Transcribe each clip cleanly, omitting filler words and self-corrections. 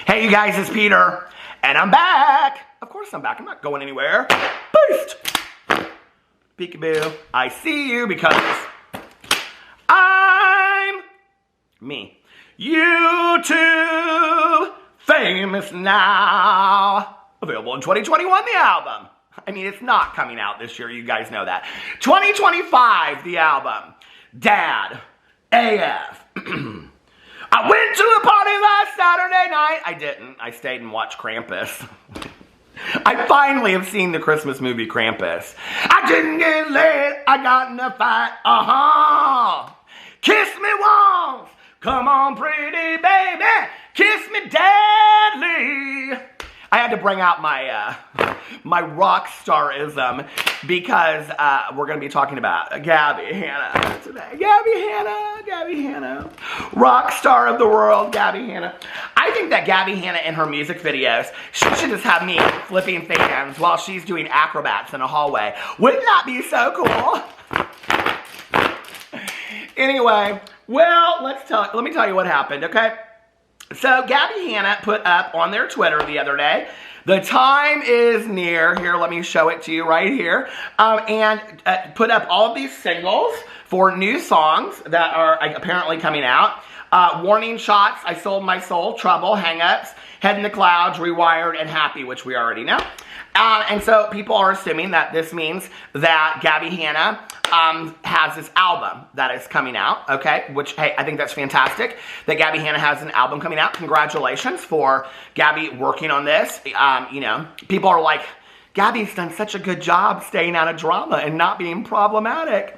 Hey you guys, it's Peter, and I'm back. Of course I'm back, I'm not going anywhere. Boost! Peekaboo, I see you because I'm me. YouTube famous now. Available in 2021, the album. I mean, it's not coming out this year, you guys know that. 2025, the album. Dad, AF. I went to a party last Saturday night. I didn't. I stayed and watched Krampus. I finally have seen the Christmas movie Krampus. I didn't get laid. I got in a fight. Kiss me once. Come on, pretty baby. Kiss me deadly. I had to bring out my my rock starism because we're going to be talking about Gabbie Hanna today. Gabbie Hanna. Rock star of the world, Gabbie Hanna. I think that Gabbie Hanna in her music videos, she should just have me flipping fans while she's doing acrobats in a hallway. Wouldn't that be so cool? Anyway, well, let me tell you what happened, okay? So Gabbie Hanna put up on their Twitter the other day, the time is near, here let me show it to you right here, and put up all of these singles for new songs that are apparently coming out. Warning shots, I Sold My Soul, Trouble, Hang-Ups, Head in the Clouds, Rewired, and Happy, which we already know. And so people are assuming that this means that Gabbie Hanna has this album that is coming out, okay? Which, hey, I think that's fantastic that Gabbie Hanna has an album coming out. Congratulations for Gabbie working on this. You know, people are like, Gabbie's done such a good job staying out of drama and not being problematic.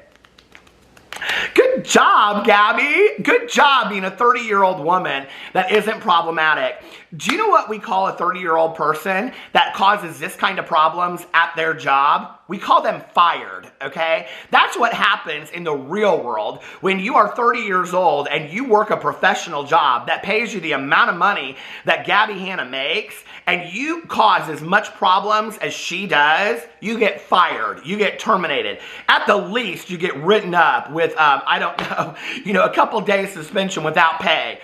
Good job, Gabbie. Good job being a 30-year-old woman that isn't problematic. Do you know what we call a 30-year-old person that causes this kind of problems at their job? We call them fired, okay? That's what happens in the real world when you are 30 years old and you work a professional job that pays you the amount of money that Gabbie Hanna makes, and you cause as much problems as she does, you get fired, you get terminated. At the least, you get written up with, I don't know, a couple days suspension without pay.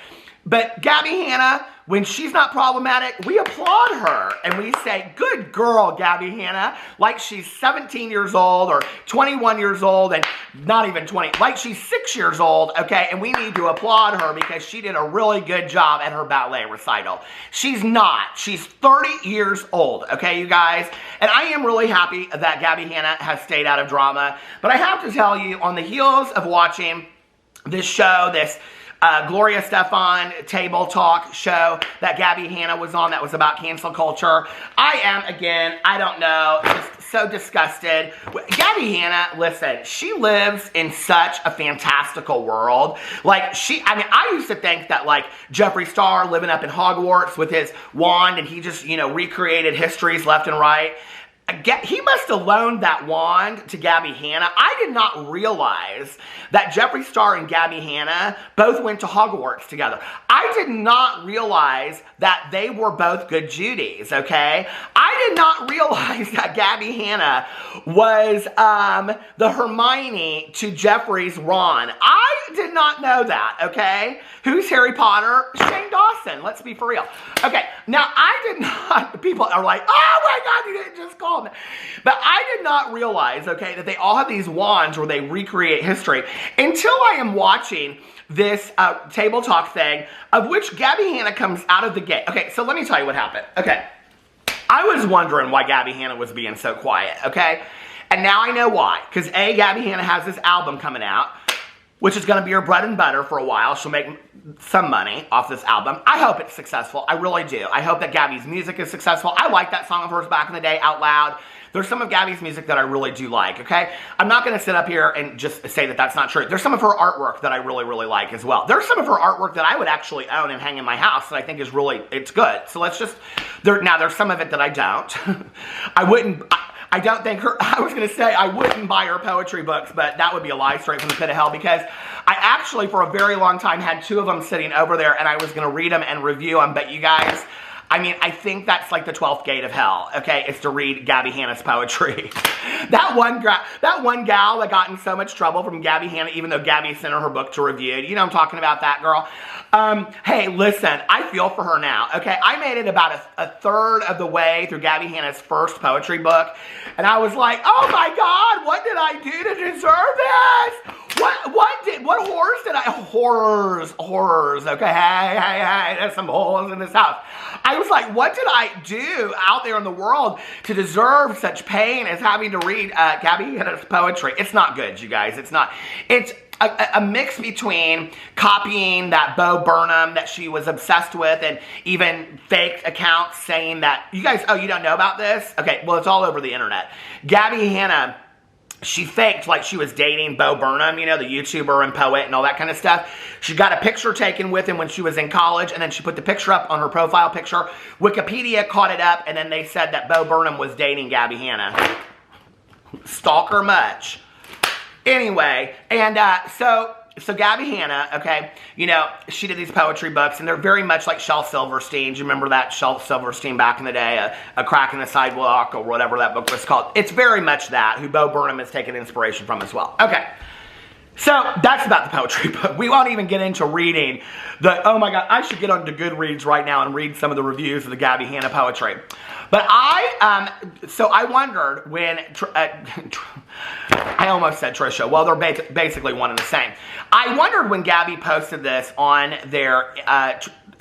But Gabbie Hanna, when she's not problematic, we applaud her and we say, good girl, Gabbie Hanna, like she's 17 years old or 21 years old and not even 20, like she's 6 years old, okay? And we need to applaud her because she did a really good job at her ballet recital. She's not. She's 30 years old, okay, you guys? And I am really happy that Gabbie Hanna has stayed out of drama. But I have to tell you, on the heels of watching this show, this Gloria Stefan table talk show that Gabbie Hanna was on that was about cancel culture, I am, again, I don't know, just so disgusted. Gabbie Hanna, listen, she lives in such a fantastical world. Like, I used to think that, like, Jeffree Star living up in Hogwarts with his wand and he just, recreated histories left and right. He must have loaned that wand to Gabbie Hanna. I did not realize that Jeffree Star and Gabbie Hanna both went to Hogwarts together. I did not realize that they were both good Judies, okay? I did not realize that Gabbie Hanna was the Hermione to Jeffrey's Ron. I did not know that, okay? Who's Harry Potter? Shane Dawson. Let's be for real. Okay, now I did not, people are like, oh my God, you didn't just call me. But I did not realize, okay, that they all have these wands where they recreate history until I am watching this table talk thing of which Gabbie Hanna comes out of the gate. Okay, so let me tell you what happened. Okay, I was wondering why Gabbie Hanna was being so quiet, okay? And now I know why. Because A, Gabbie Hanna has this album coming out, which is going to be her bread and butter for a while. She'll make some money off this album. I hope it's successful. I really do. I hope that Gabbie's music is successful. I like that song of hers back in the day, Out Loud. There's some of Gabbie's music that I really do like, okay? I'm not going to sit up here and just say that that's not true. There's some of her artwork that I really, really like as well. There's some of her artwork that I would actually own and hang in my house that I think is really, it's good. So let's just, now there's some of it that I don't. I don't think I was going to say I wouldn't buy her poetry books, but that would be a lie straight from the pit of hell because I actually, for a very long time, had two of them sitting over there and I was going to read them and review them, but you guys, I mean, I think that's like the 12th gate of hell, okay, is to read Gabbie Hanna's poetry. that one gal that got in so much trouble from Gabbie Hanna, even though Gabbie sent her book to review. You know I'm talking about that girl? Hey, listen, I feel for her now, okay? I made it about a third of the way through Gabbie Hanna's first poetry book, and I was like, oh my God, what did I do to deserve this? What horrors did I, horrors, okay, hey, there's some holes in this house. I was like, what did I do out there in the world to deserve such pain as having to read Gabbie Hanna's poetry? It's not good, you guys, it's not. It's a mix between copying that Bo Burnham that she was obsessed with and even faked accounts saying that, you guys, oh, you don't know about this? Okay, well, it's all over the internet. Gabbie Hanna, she faked like she was dating Bo Burnham, you know, the YouTuber and poet and all that kind of stuff. She got a picture taken with him when she was in college, and then she put the picture up on her profile picture. Wikipedia caught it up, and then they said that Bo Burnham was dating Gabbie Hanna. Stalker much. Anyway, and so Gabbie Hanna, okay, you know, she did these poetry books, and they're very much like Shel Silverstein. Do you remember that Shel Silverstein back in the day, a Crack in the Sidewalk, or whatever that book was called? It's very much that, who Bo Burnham has taken inspiration from as well. Okay, so that's about the poetry book. We won't even get into reading the, oh my God, I should get on to Goodreads right now and read some of the reviews of the Gabbie Hanna poetry. But so I wondered when, I almost said Trisha. Well, they're basically one and the same. I wondered when Gabbie posted this on their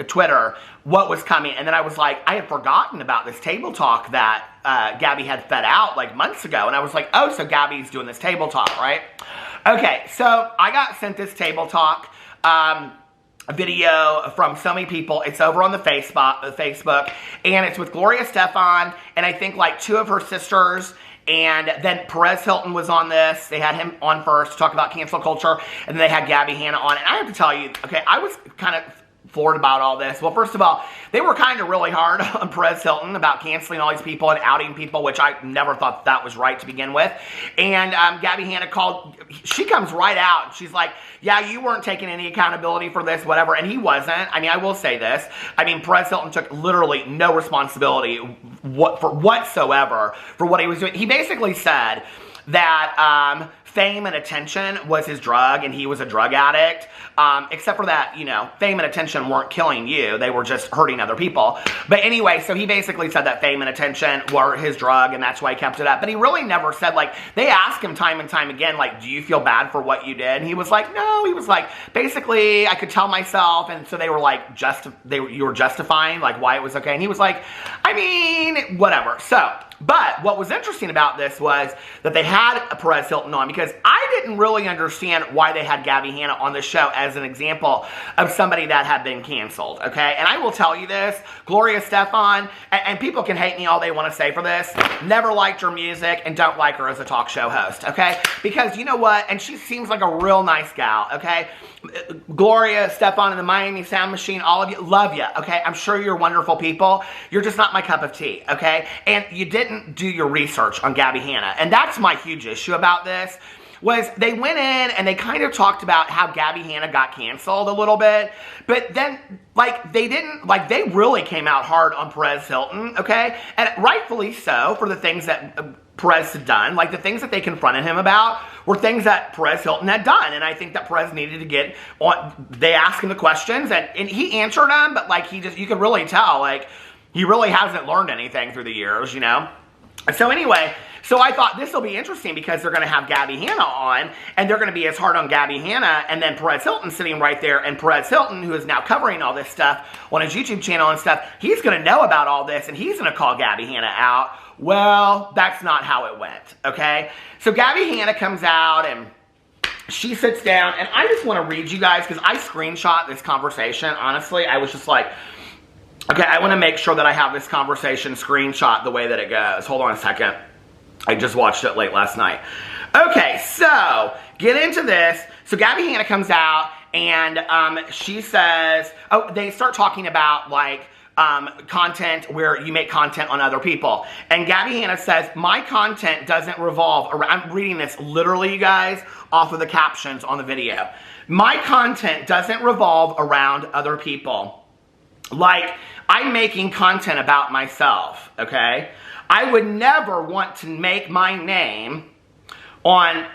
Twitter, what was coming. And then I was like, I had forgotten about this table talk that Gabbie had fed out like months ago. And I was like, oh, so Gabbie's doing this table talk, right? Okay, so I got sent this table talk a video from so many people. It's over on the Facebook, and it's with Gloria Estefan, and I think like two of her sisters, and then Perez Hilton was on this. They had him on first to talk about cancel culture, and then they had Gabbie Hanna on. And I have to tell you, okay, I was kind of floored about all this. Well, first of all, they were kind of really hard on Perez Hilton about canceling all these people and outing people, which I never thought that was right to begin with. And Gabbie Hanna she comes right out. She's like, yeah, you weren't taking any accountability for this, whatever. And he wasn't. I mean, I will say this. I mean, Perez Hilton took literally no responsibility whatsoever for what he was doing. He basically said that fame and attention was his drug, and he was a drug addict. Except for that, you know, fame and attention weren't killing you. They were just hurting other people. But anyway, so he basically said that fame and attention were his drug, and that's why he kept it up. But he really never said, like, they asked him time and time again, like, do you feel bad for what you did? And he was like, no. He was like, basically, I could tell myself. And so they were like, you were justifying, like, why it was okay. And he was like, I mean, whatever. So, but what was interesting about this was that they had Perez Hilton on, because I didn't really understand why they had Gabbie Hanna on the show as an example of somebody that had been canceled, okay? And I will tell you this, Gloria Estefan, and people can hate me all they want to say for this, never liked her music and don't like her as a talk show host, okay? Because you know what? And she seems like a real nice gal, okay? Gloria Estefan and the Miami Sound Machine, all of you, love you, okay? I'm sure you're wonderful people. You're just not my cup of tea, okay? And you didn't do your research on Gabbie Hanna. And that's my huge issue about this, was they went in and they kind of talked about how Gabbie Hanna got canceled a little bit, but then, like, they didn't, like, they really came out hard on Perez Hilton, okay? And rightfully so, for the things that Perez had done. Like, the things that they confronted him about were things that Perez Hilton had done, and I think that Perez needed to get on. They asked him the questions, and he answered them, but, like, you could really tell, like, he really hasn't learned anything through the years, you know? So anyway, so I thought this will be interesting because they're going to have Gabbie Hanna on, and they're going to be as hard on Gabbie Hanna, and then Perez Hilton sitting right there, and Perez Hilton, who is now covering all this stuff on his YouTube channel and stuff, he's going to know about all this, and he's going to call Gabbie Hanna out. Well, that's not how it went, okay? So Gabbie Hanna comes out, and she sits down, and I just want to read you guys, because I screenshot this conversation, honestly. I was just like, okay, I want to make sure that I have this conversation screenshot the way that it goes. Hold on a second. I just watched it late last night. Okay, so get into this. So Gabbie Hanna comes out, and she says, oh, they start talking about, like, content where you make content on other people. And Gabbie Hanna says, my content doesn't revolve around, I'm reading this literally, you guys, off of the captions on the video. My content doesn't revolve around other people. Like, I'm making content about myself, okay? I would never want to make my name on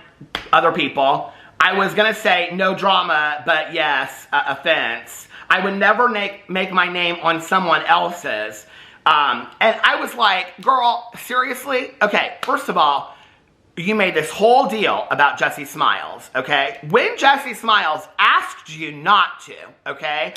other people. I was going to say no drama, but yes, offense. I would never make my name on someone else's. And I was like, girl, seriously? Okay, first of all, you made this whole deal about Jessie Smiles, okay? When Jessie Smiles asked you not to, okay?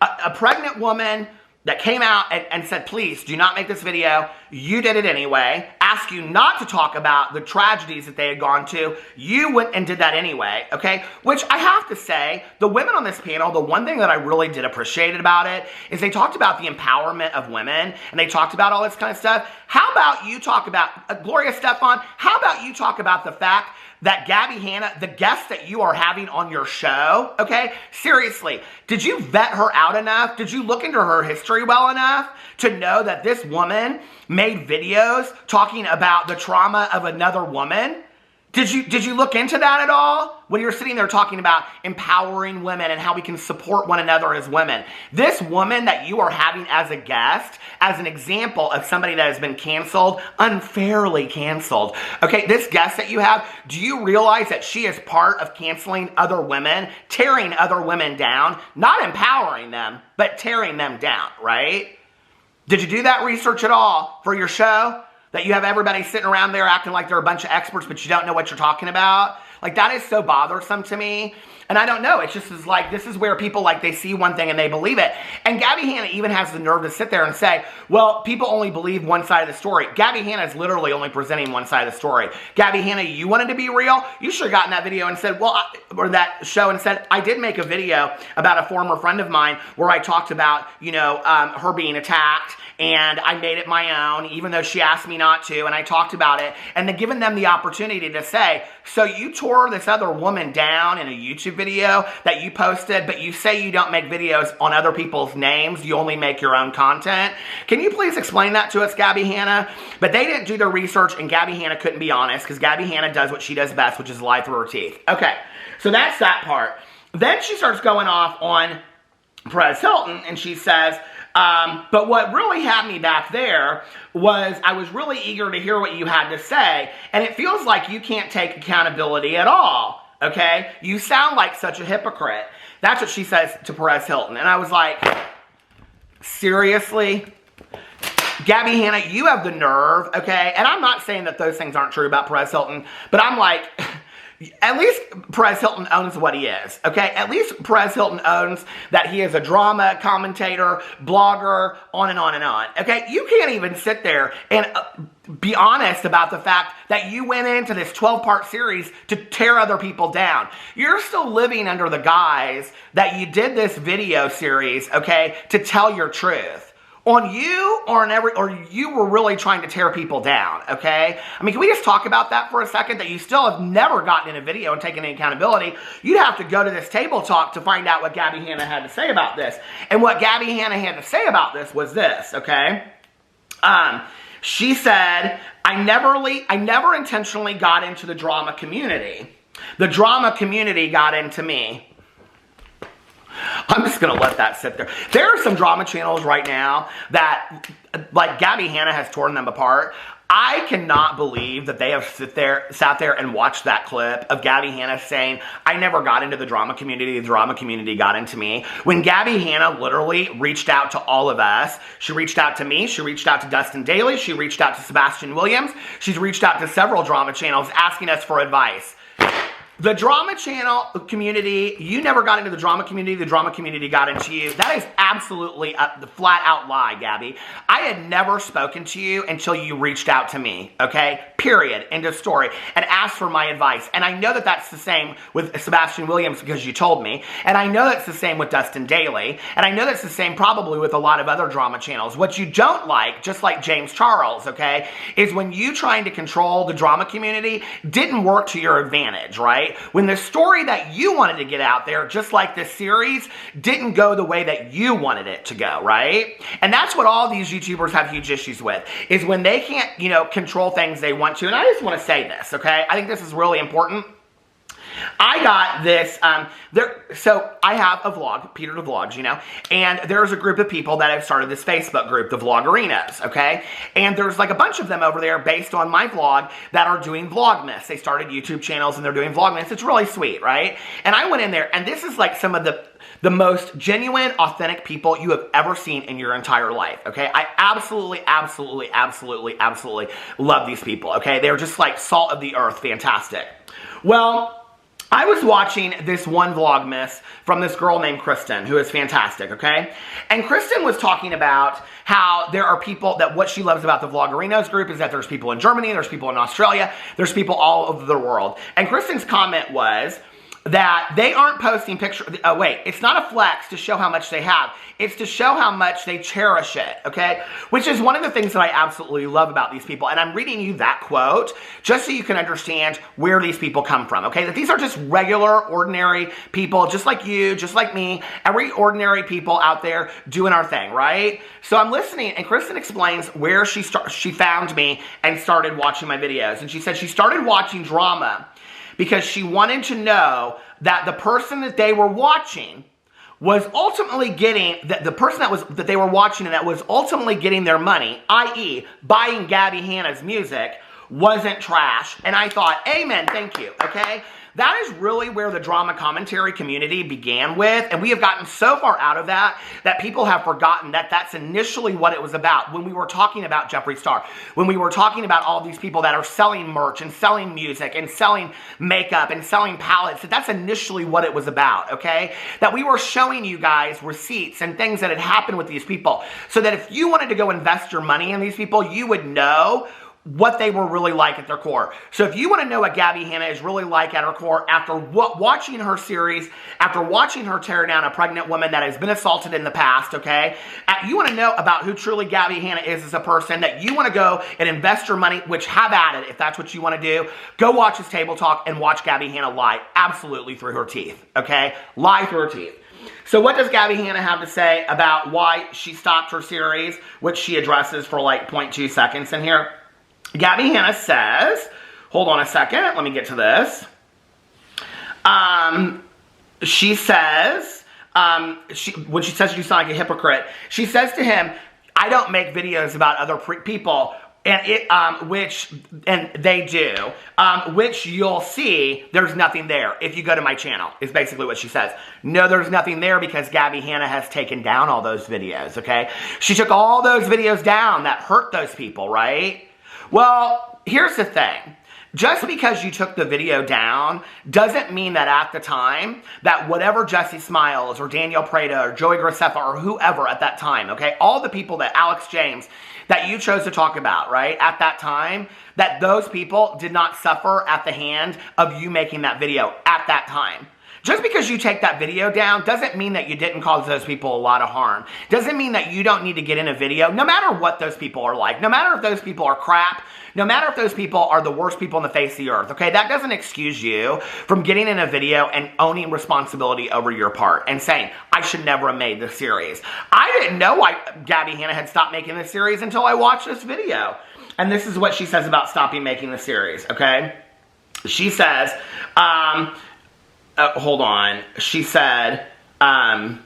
A pregnant woman that came out and said, please do not make this video. You did it anyway. Asked you not to talk about the tragedies that they had gone to. You went and did that anyway, okay? Which I have to say, the women on this panel, the one thing that I really did appreciate about it is they talked about the empowerment of women and they talked about all this kind of stuff. How about you talk about, Gloria Stefan, how about you talk about the fact that Gabbie Hanna, the guest that you are having on your show, okay? Seriously, did you vet her out enough? Did you look into her history well enough to know that this woman made videos talking about the trauma of another woman? Did you look into that at all? When you're sitting there talking about empowering women and how we can support one another as women. This woman that you are having as a guest, as an example of somebody that has been canceled, unfairly canceled. Okay, this guest that you have, do you realize that she is part of canceling other women, tearing other women down, not empowering them, but tearing them down, right? Did you do that research at all for your show? That you have everybody sitting around there acting like they're a bunch of experts, but you don't know what you're talking about? Like, that is so bothersome to me. And I don't know. It just is like, this is where people, like, they see one thing and they believe it. And Gabbie Hanna even has the nerve to sit there and say, well, people only believe one side of the story. Gabbie Hanna is literally only presenting one side of the story. Gabbie Hanna, you wanted to be real? You should have gotten that video and said, well, or that show and said, I did make a video about a former friend of mine where I talked about, you know, her being attacked. And I made it my own, even though she asked me not to, and I talked about it, and then given them the opportunity to say, so you tore this other woman down in a YouTube video that you posted, but you say you don't make videos on other people's names, you only make your own content. Can you please explain that to us, Gabbie Hanna? But they didn't do their research, and Gabbie Hanna couldn't be honest, because Gabbie Hanna does what she does best, which is lie through her teeth. Okay, so that's that part. Then she starts going off on Perez Hilton, and she says, but what really had me back there was I was really eager to hear what you had to say, and it feels like you can't take accountability at all, okay? You sound like such a hypocrite. That's what she says to Perez Hilton, and I was like, seriously? Gabbie Hanna, you have the nerve, okay? And I'm not saying that those things aren't true about Perez Hilton, but I'm like, at least Perez Hilton owns what he is, okay? At least Perez Hilton owns that he is a drama commentator, blogger, on and on and on, okay? You can't even sit there and be honest about the fact that you went into this 12-part series to tear other people down. You're still living under the guise that you did this video series, okay, to tell your truth. On you or you were really trying to tear people down, okay? I mean, can we just talk about that for a second? That you still have never gotten in a video and taken any accountability. You'd have to go to this table talk to find out what Gabbie Hanna had to say about this. And what Gabbie Hanna had to say about this was this, okay? She said, I never intentionally got into the drama community. The drama community got into me. I'm just going to let that sit there. There are some drama channels right now that, like, Gabbie Hanna has torn them apart. I cannot believe that they have sat there and watched that clip of Gabbie Hanna saying, I never got into the drama community got into me. When Gabbie Hanna literally reached out to all of us, she reached out to me, she reached out to Dustin Daly, she reached out to Sebastian Williams, she's reached out to several drama channels asking us for advice. The drama channel community, you never got into the drama community got into you. That is absolutely the flat out lie, Gabbie. I had never spoken to you until you reached out to me, okay? Period. End of story. And asked for my advice. And I know that that's the same with Sebastian Williams because you told me. And I know that's the same with Dustin Daly. And I know that's the same probably with a lot of other drama channels. What you don't like, just like James Charles, okay, is when you trying to control the drama community didn't work to your advantage, right? When the story that you wanted to get out there, just like this series, didn't go the way that you wanted it to go, right? And that's what all these YouTubers have huge issues with, is when they can't, you know, control things they want to. And I just want to say this, okay? I think this is really important. I got this, so I have a vlog, Peter the Vlogs, you know, and there's a group of people that have started this Facebook group, the Vloggerinos, okay? And there's like a bunch of them over there based on my vlog that are doing Vlogmas. They started YouTube channels and they're doing Vlogmas. It's really sweet, right? And I went in there, and this is like some of the most genuine, authentic people you have ever seen in your entire life, okay? I absolutely, absolutely, absolutely, absolutely love these people, okay? They're just like salt of the earth, fantastic. Well, I was watching this one Vlogmas from this girl named Kristen, who is fantastic, okay? And Kristen was talking about how there are people that what she loves about the Vloggerinos group is that there's people in Germany, there's people in Australia, there's people all over the world. And Kristen's comment was that they aren't posting pictures. Oh, wait, it's not a flex to show how much they have. It's to show how much they cherish it, okay? Which is one of the things that I absolutely love about these people. And I'm reading you that quote just so you can understand where these people come from, okay? That these are just regular, ordinary people, just like you, just like me, every ordinary people out there doing our thing, right? So I'm listening, and Kristen explains where she found me and started watching my videos. And she said she started watching drama because she wanted to know that the person that they were watching was ultimately getting, the person that they were watching and that was ultimately getting their money, i.e. buying Gabbie Hanna's music, wasn't trash. And I thought, amen, thank you, okay? That is really where the drama commentary community began with, and we have gotten so far out of that people have forgotten that that's initially what it was about when we were talking about Jeffree Star, when we were talking about all these people that are selling merch and selling music and selling makeup and selling palettes. That's initially what it was about, okay? That we were showing you guys receipts and things that had happened with these people so that if you wanted to go invest your money in these people, you would know what they were really like at their core. So if you want to know what Gabbie Hanna is really like at her core, after watching her series, after watching her tear down a pregnant woman that has been assaulted in the past, okay? You want to know about who truly Gabbie Hanna is as a person, that you want to go and invest your money, which have at it if that's what you want to do. Go watch his Table Talk and watch Gabbie Hanna lie absolutely through her teeth, okay? Lie through her teeth. So what does Gabbie Hanna have to say about why she stopped her series, which she addresses for like 0.2 seconds in here? Gabbie Hanna says, hold on a second, let me get to this. She says, when she says you sound like a hypocrite, she says to him, I don't make videos about other people, and which they do, which you'll see there's nothing there if you go to my channel, is basically what she says. No, there's nothing there because Gabbie Hanna has taken down all those videos, okay? She took all those videos down that hurt those people, right? Well, here's the thing. Just because you took the video down doesn't mean that at the time that whatever Jesse Smiles or Daniel Prada or Joey Graceffa or whoever at that time, okay, all the people that Alex James that you chose to talk about, right, at that time, that those people did not suffer at the hand of you making that video at that time. Just because you take that video down doesn't mean that you didn't cause those people a lot of harm. Doesn't mean that you don't need to get in a video, no matter what those people are like, no matter if those people are crap, no matter if those people are the worst people on the face of the earth, okay? That doesn't excuse you from getting in a video and owning responsibility over your part and saying, I should never have made this series. I didn't know why Gabbie Hanna had stopped making this series until I watched this video. And this is what she says about stopping making the series, okay? She says, hold on. She said, I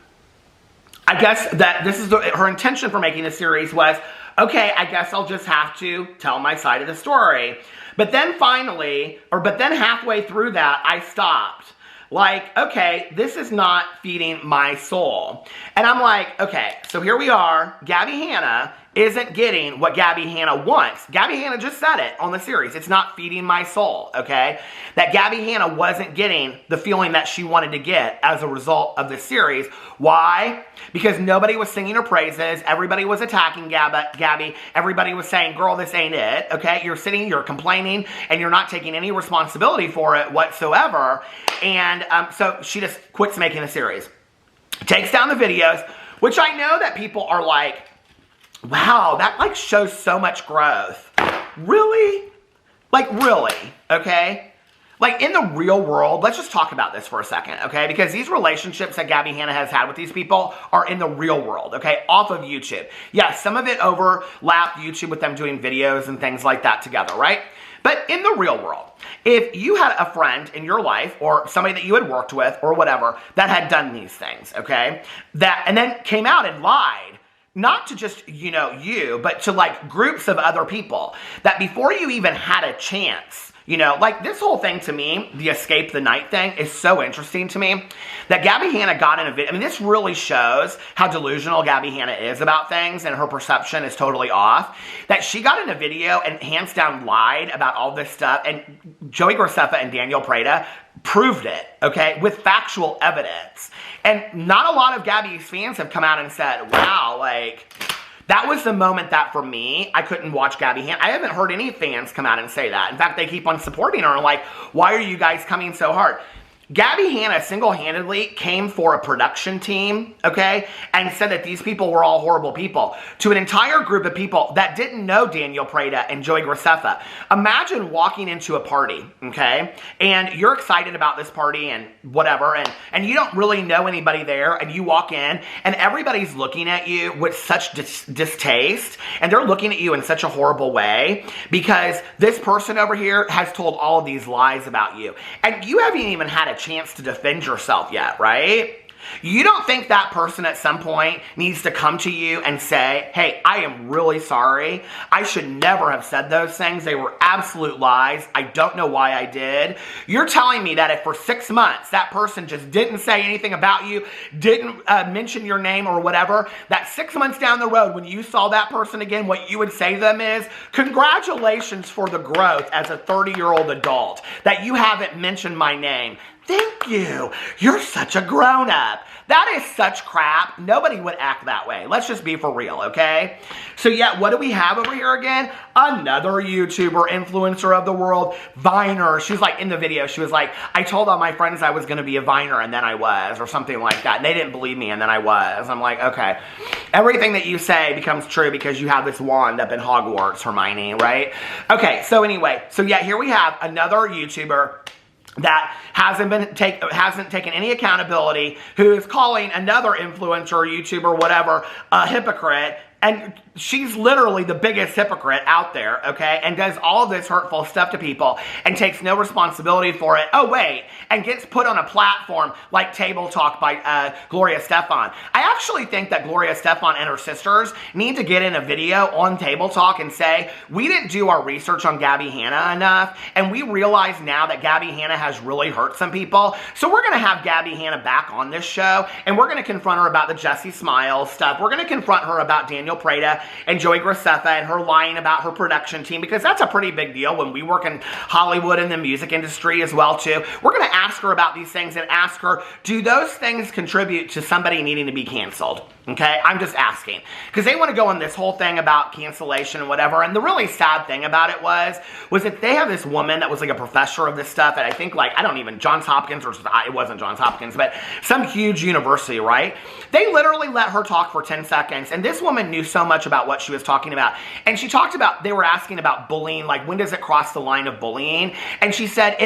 guess that this is her intention for making the series was, okay, I guess I'll just have to tell my side of the story. But then halfway through that, I stopped. Like, okay, this is not feeding my soul. And I'm like, okay, so here we are. Gabbie Hanna isn't getting what Gabbie Hanna wants. Gabbie Hanna just said it on the series. It's not feeding my soul, okay? That Gabbie Hanna wasn't getting the feeling that she wanted to get as a result of the series. Why? Because nobody was singing her praises. Everybody was attacking Gabbie. Everybody was saying, girl, this ain't it, okay? You're sitting, you're complaining, and you're not taking any responsibility for it whatsoever. And so she just quits making the series. Takes down the videos, which I know that people are like, wow, that like shows so much growth. Really? Like really, okay? Like, in the real world, let's just talk about this for a second, okay? Because these relationships that Gabbie Hanna has had with these people are in the real world, okay? Off of YouTube. Yeah, some of it overlapped YouTube with them doing videos and things like that together, right? But in the real world, if you had a friend in your life or somebody that you had worked with or whatever that had done these things, okay? And then came out and lied, not to just, you, but to like groups of other people, that before you even had a chance, like this whole thing to me, the escape the night thing is so interesting to me, that Gabbie Hanna got in a video. I mean, this really shows how delusional Gabbie Hanna is about things, and her perception is totally off. That she got in a video and hands down lied about all this stuff, and Joey Graceffa and Daniel Prada proved it, okay, with factual evidence. And not a lot of Gabbie's fans have come out and said, wow, like, that was the moment that, for me, I couldn't watch Gabbie Hanna. I haven't heard any fans come out and say that. In fact, they keep on supporting her and like, why are you guys coming so hard? Gabbie Hanna single-handedly came for a production team, okay, and said that these people were all horrible people to an entire group of people that didn't know Daniel Prada and Joey Graceffa. Imagine walking into a party, okay, and you're excited about this party and whatever, and you don't really know anybody there, and you walk in, and everybody's looking at you with such distaste, and they're looking at you in such a horrible way because this person over here has told all of these lies about you, and you haven't even had a chance to defend yourself yet, right? You don't think that person at some point needs to come to you and say, hey, I am really sorry. I should never have said those things. They were absolute lies. I don't know why I did. You're telling me that if for 6 months that person just didn't say anything about you, didn't mention your name or whatever, that 6 months down the road when you saw that person again, what you would say to them is, congratulations for the growth as a 30-year-old adult, that you haven't mentioned my name. Thank you. You're such a grown-up. That is such crap. Nobody would act that way. Let's just be for real, okay? So yeah, what do we have over here again? Another YouTuber, influencer of the world, Viner. She was like, in the video, she was like, I told all my friends I was going to be a Viner, and then I was, or something like that. And they didn't believe me, and then I was. I'm like, okay. Everything that you say becomes true because you have this wand up in Hogwarts, Hermione, right? Okay, so anyway, so yeah, here we have another YouTuber that hasn't taken any accountability, who is calling another influencer, YouTuber, whatever, a hypocrite. And she's literally the biggest hypocrite out there, okay? And does all this hurtful stuff to people and takes no responsibility for it. Oh, wait. And gets put on a platform like Table Talk by Gloria Estefan. I actually think that Gloria Estefan and her sisters need to get in a video on Table Talk and say, we didn't do our research on Gabbie Hanna enough, and we realize now that Gabbie Hanna has really hurt some people. So we're going to have Gabbie Hanna back on this show, and we're going to confront her about the Jessie Smiles stuff. We're going to confront her about Daniel Prada and Joey Graceffa and her lying about her production team, because that's a pretty big deal when we work in Hollywood and the music industry as well too. We're going to ask her about these things and ask her, do those things contribute to somebody needing to be canceled? Okay, I'm just asking, because they want to go on this whole thing about cancellation and whatever. And the really sad thing about it was that they have this woman that was like a professor of this stuff at, I think, like, I don't even, Johns Hopkins, or it wasn't Johns Hopkins, but some huge university, right? They literally let her talk for 10 seconds, and this woman knew so much about what she was talking about. And she talked about, they were asking about bullying, like, when does it cross the line of bullying? And she said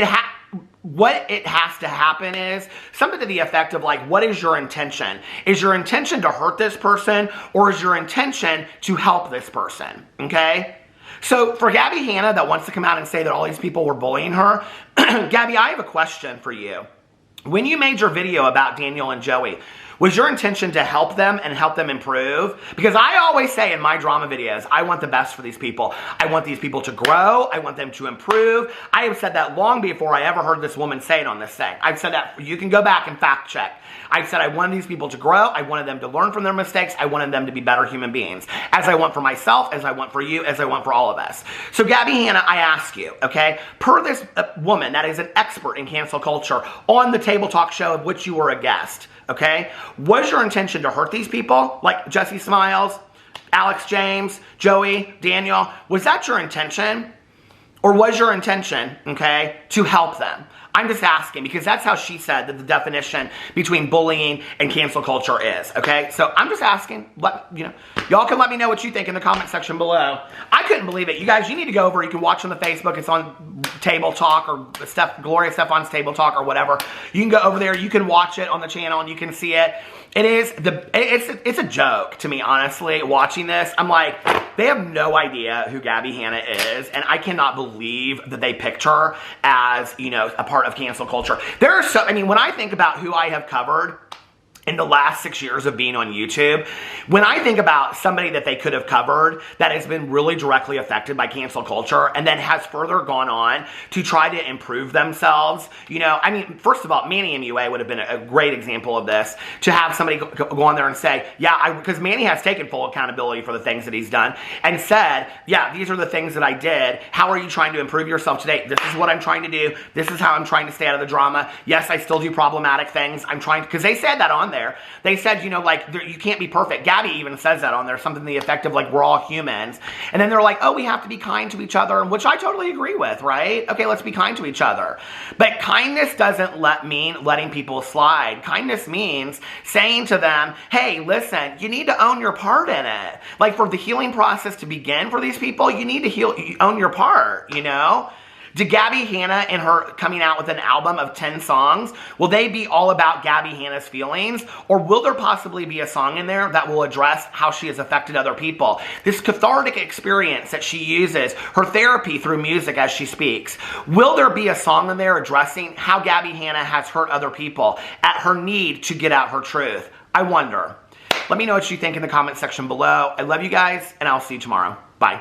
what it has to happen is something to the effect of, like, what is your intention? Is your intention to hurt this person, or is your intention to help this person? Okay? So for Gabbie Hanna that wants to come out and say that all these people were bullying her, Gabbie, I have a question for you. When you made your video about Daniel and Joey, was your intention to help them and help them improve? Because I always say in my drama videos, I want the best for these people. I want these people to grow. I want them to improve. I have said that long before I ever heard this woman say it on this thing. I've said that. You can go back and fact check. I've said I wanted these people to grow. I wanted them to learn from their mistakes. I wanted them to be better human beings. As I want for myself, as I want for you, as I want for all of us. So Gabbie Hanna, I ask you, okay, per this woman that is an expert in cancel culture on the Table Talk show of which you were a guest, okay, was your intention to hurt these people, like Jessie Smiles, Alex James, Joey, Daniel? Was that your intention? Or was your intention, okay, to help them? I'm just asking because that's how she said that the definition between bullying and cancel culture is, okay? So I'm just asking, y'all can let me know what you think in the comment section below. I couldn't believe it. You guys, you need to go over. You can watch on the Facebook. It's on Table Talk or Gloria Stefan's Table Talk or whatever. You can go over there. You can watch it on the channel and you can see it. It's a joke to me, honestly, watching this. I'm like, they have no idea who Gabbie Hanna is, and I cannot believe that they picked her as, a part of cancel culture. When I think about who I have covered in the last 6 years of being on YouTube, when I think about somebody that they could have covered that has been really directly affected by cancel culture and then has further gone on to try to improve themselves, first of all, Manny MUA would have been a great example of this, to have somebody go on there and say, because Manny has taken full accountability for the things that he's done and said, these are the things that I did. How are you trying to improve yourself today? This is what I'm trying to do. This is how I'm trying to stay out of the drama. Yes, I still do problematic things. I'm trying to, because they said that on there. They said, you can't be perfect. Gabbie even says that on there, something to the effect of we're all humans. And then they're like, oh, we have to be kind to each other, which I totally agree with, right? Okay, let's be kind to each other. But kindness doesn't mean letting people slide. Kindness means saying to them, hey, listen, you need to own your part in it. For the healing process to begin for these people, you need to own your part, Did Gabbie Hanna and her coming out with an album of 10 songs, will they be all about Gabbie Hanna's feelings? Or will there possibly be a song in there that will address how she has affected other people? This cathartic experience that she uses, her therapy through music as she speaks. Will there be a song in there addressing how Gabbie Hanna has hurt other people at her need to get out her truth? I wonder. Let me know what you think in the comment section below. I love you guys, and I'll see you tomorrow. Bye.